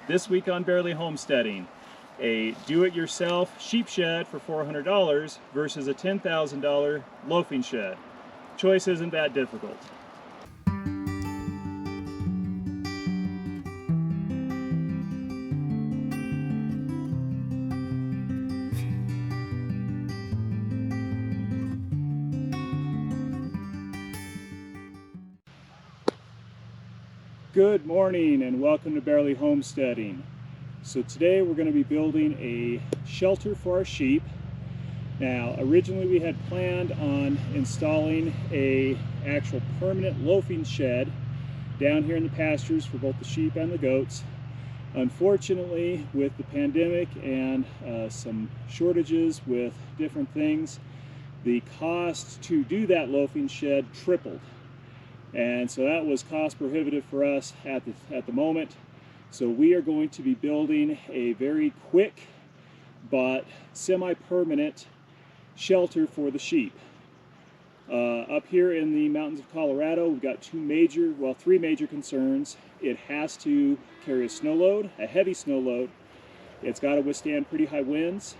This week on Barely Homesteading, a do-it-yourself sheep shed for $400 versus a $10,000 loafing shed. Choice isn't that difficult. Good morning and welcome to Barely Homesteading. So today we're going to be building a shelter for our sheep. Now originally we had planned on installing a actual permanent loafing shed down here in the pastures for both the sheep and the goats. Unfortunately, with the pandemic and some shortages with different things, the cost to do that loafing shed tripled. And so that was cost prohibitive for us at the moment. So we are going to be building a very quick but semi-permanent shelter for the sheep. Up here in the mountains of Colorado, we've got three major concerns. It has to carry a snow load, a heavy snow load. It's got to withstand pretty high winds,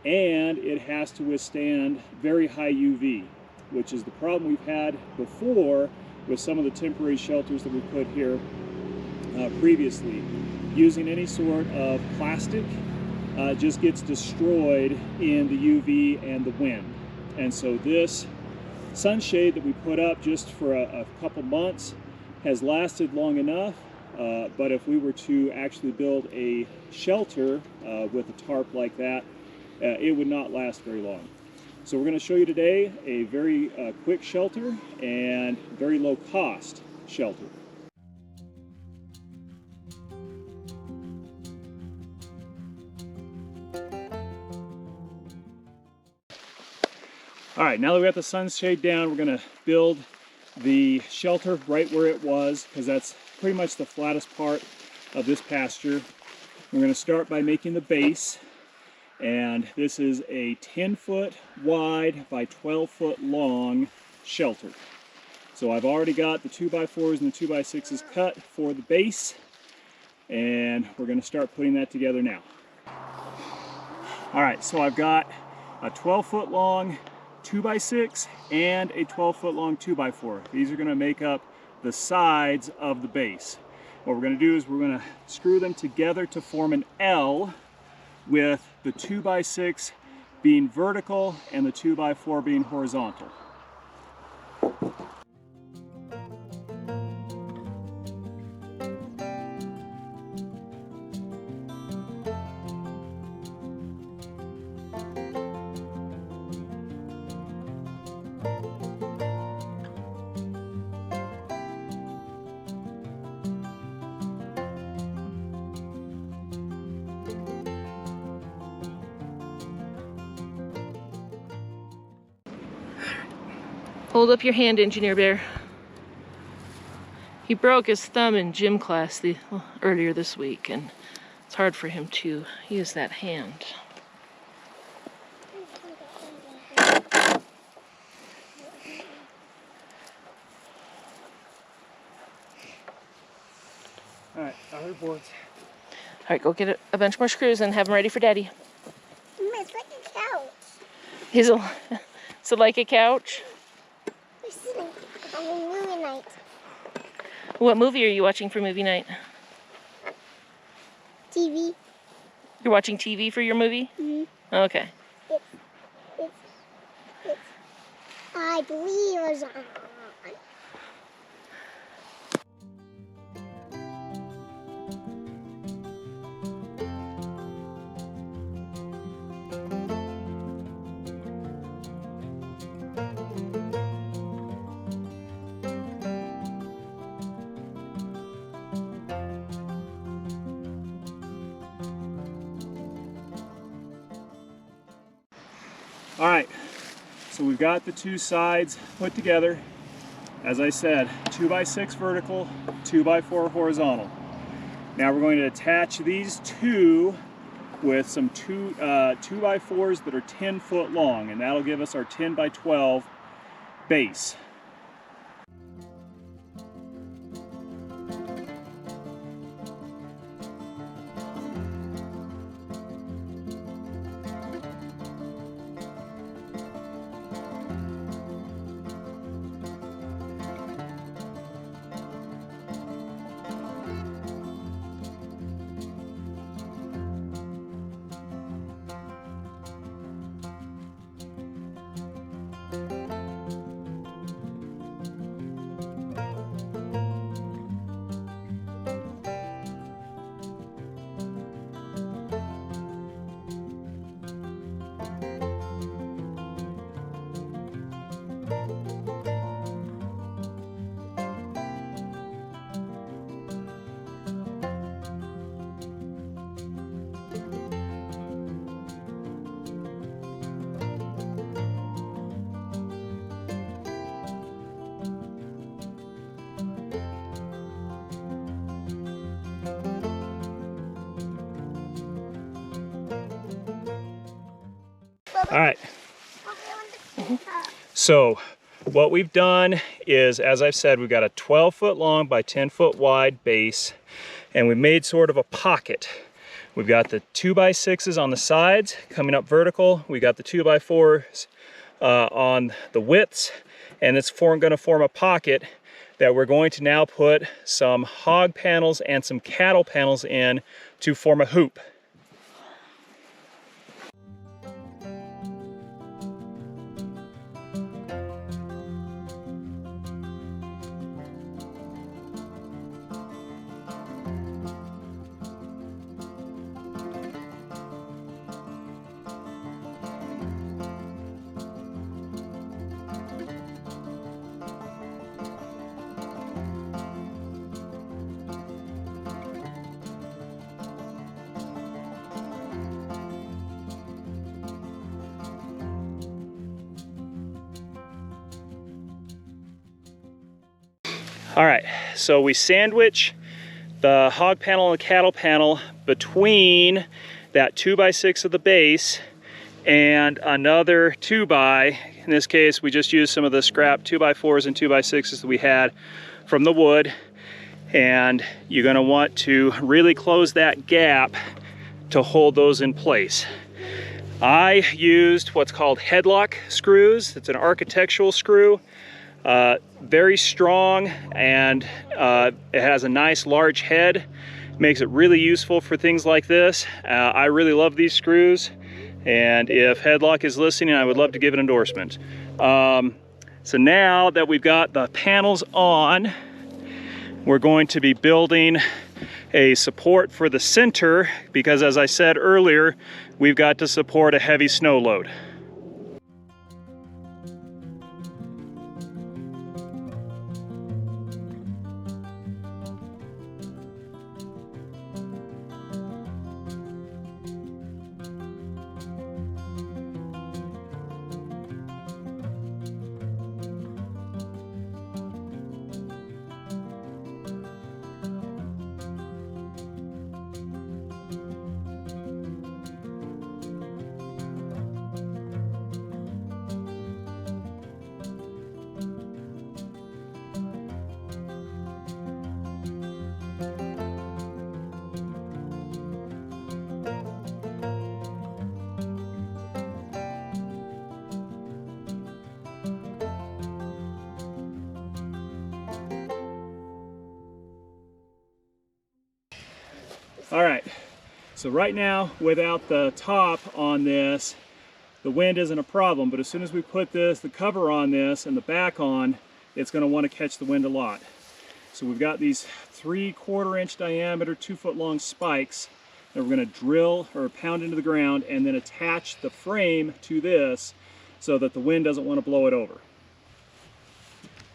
and it has to withstand very high UV, which is the problem we've had before with some of the temporary shelters that we put here previously. Using any sort of plastic just gets destroyed in the UV and the wind. And so this sunshade that we put up just for a couple months has lasted long enough, but if we were to actually build a shelter with a tarp like that, it would not last very long. So we're going to show you today a very quick shelter and very low cost shelter. All right, now that we got the sunshade down, we're going to build the shelter right where it was, because that's pretty much the flattest part of this pasture. We're going to start by making the base. And this is a 10-foot wide by 12-foot long shelter. So I've already got the 2x4s and the 2x6s cut for the base, and we're going to start putting that together now. All right, so I've got a 12-foot long 2x6 and a 12-foot long 2x4. These are going to make up the sides of the base. What we're going to do is we're going to screw them together to form an L, with the 2x6 being vertical and the 2x4 being horizontal. Hold up your hand, Engineer Bear. He broke his thumb in gym class earlier this week, and it's hard for him to use that hand. All right, other boards. All right, go get a bunch more screws and have them ready for Daddy. It's like a couch. Is it like a couch? We're sitting on a movie night. What movie are you watching for movie night? TV. You're watching TV for your movie? Mm-hmm. Okay. I believe it was on. All right, so we've got the two sides put together. As I said, 2x6 vertical, 2x4 horizontal. Now we're going to attach these two with some 2x4s that are 10 foot long, and that'll give us our 10x12 base. All right. So what we've done is, as I've said, we've got a 12-foot long by 10-foot wide base, and we made sort of a pocket. We've got the 2x6s on the sides coming up vertical. We got the 2x4s on the widths, and it's going to form a pocket that we're going to now put some hog panels and some cattle panels in to form a hoop. All right, so we sandwich the hog panel and the cattle panel between that 2x6 of the base and another 2x. In this case, we just used some of the scrap 2x4s and 2x6s that we had from the wood. And you're gonna want to really close that gap to hold those in place. I used what's called headlock screws. It's an architectural screw. Very strong, and it has a nice large head. Makes it really useful for things like this. I really love these screws, and if Headlock is listening, I would love to give an endorsement. So now that we've got the panels on, we're going to be building a support for the center, because as I said earlier, we've got to support a heavy snow load. All right, so right now without the top on this, the wind isn't a problem, but as soon as we put the cover on this and the back on, it's going to want to catch the wind a lot. So we've got these 3/4 inch diameter, 2-foot long spikes that we're going to drill or pound into the ground and then attach the frame to this so that the wind doesn't want to blow it over.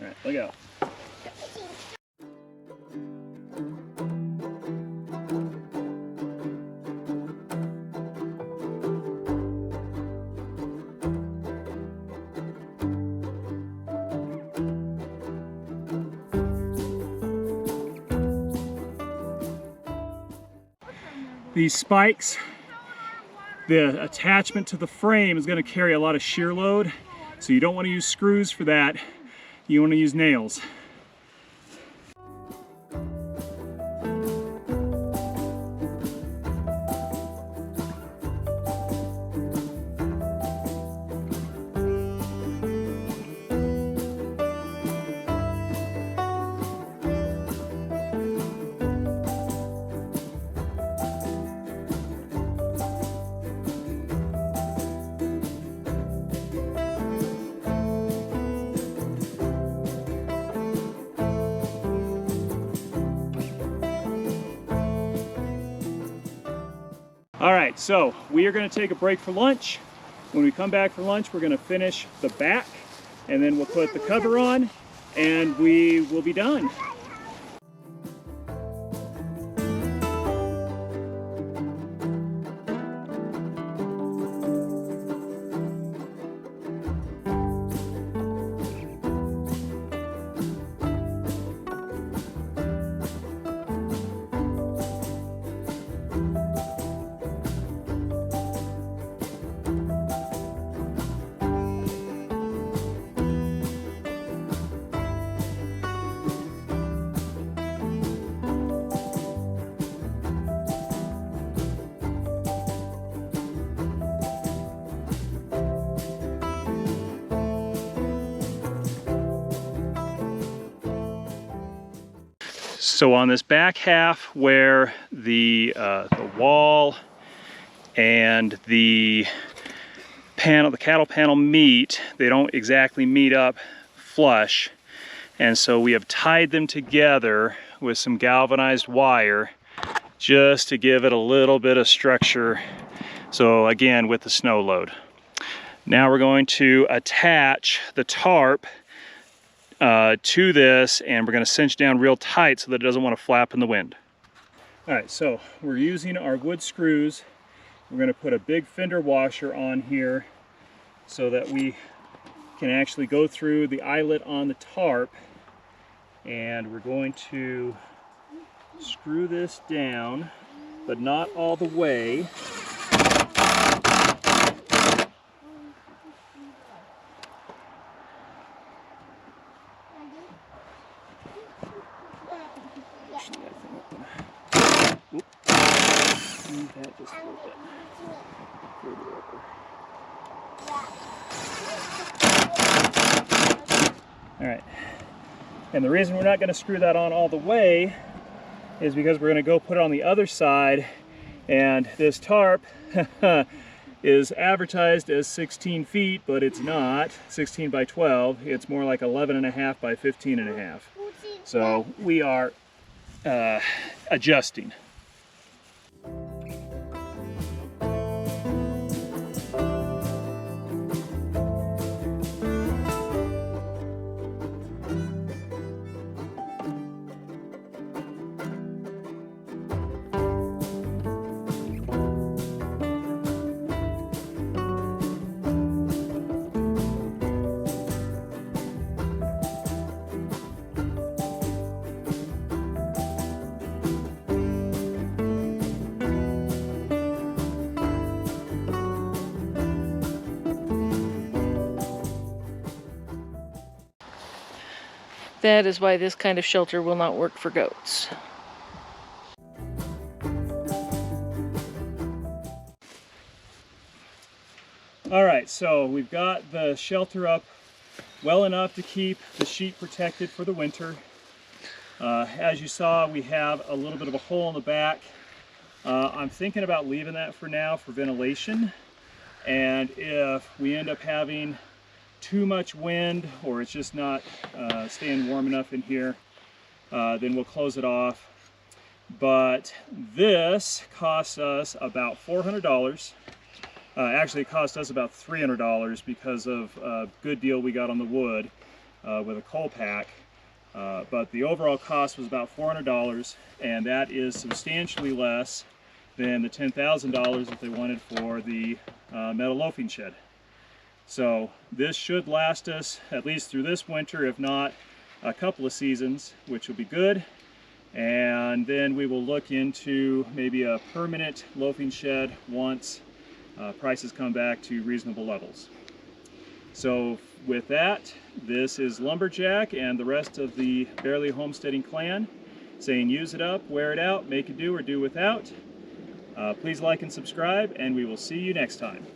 All right, look out. These spikes, the attachment to the frame is going to carry a lot of shear load, so you don't want to use screws for that. You want to use nails. All right, so we are going to take a break for lunch. When we come back for lunch, we're going to finish the back, and then we'll put the cover on, and we will be done. So on this back half where the wall and the cattle panel meet, they don't exactly meet up flush, and so we have tied them together with some galvanized wire just to give it a little bit of structure. So again, with the snow load. Now we're going to attach the tarp to this, and we're going to cinch down real tight so that it doesn't want to flap in the wind. All right, so we're using our wood screws. We're going to put a big fender washer on here so that we can actually go through the eyelet on the tarp, and we're going to screw this down, but not all the way. That just a little bit further over. All right, and the reason we're not going to screw that on all the way is because we're going to go put it on the other side, and this tarp is advertised as 16 feet, but it's not 16 by 12. It's more like 11.5 by 15.5. So we are adjusting. That is why this kind of shelter will not work for goats. All right, so we've got the shelter up well enough to keep the sheep protected for the winter. As you saw, we have a little bit of a hole in the back. I'm thinking about leaving that for now for ventilation, and if we end up having too much wind or it's just not staying warm enough in here, then we'll close it off. But this costs us about $400. Actually, it cost us about $300 because of a good deal we got on the wood with a coal pack. But the overall cost was about $400, and that is substantially less than the $10,000 that they wanted for the metal loafing shed. So this should last us at least through this winter, if not a couple of seasons, which will be good. And then we will look into maybe a permanent loafing shed once prices come back to reasonable levels. So with that, this is Lumberjack and the rest of the Barely Homesteading clan saying use it up, wear it out, make it do or do without. Please like and subscribe, and we will see you next time.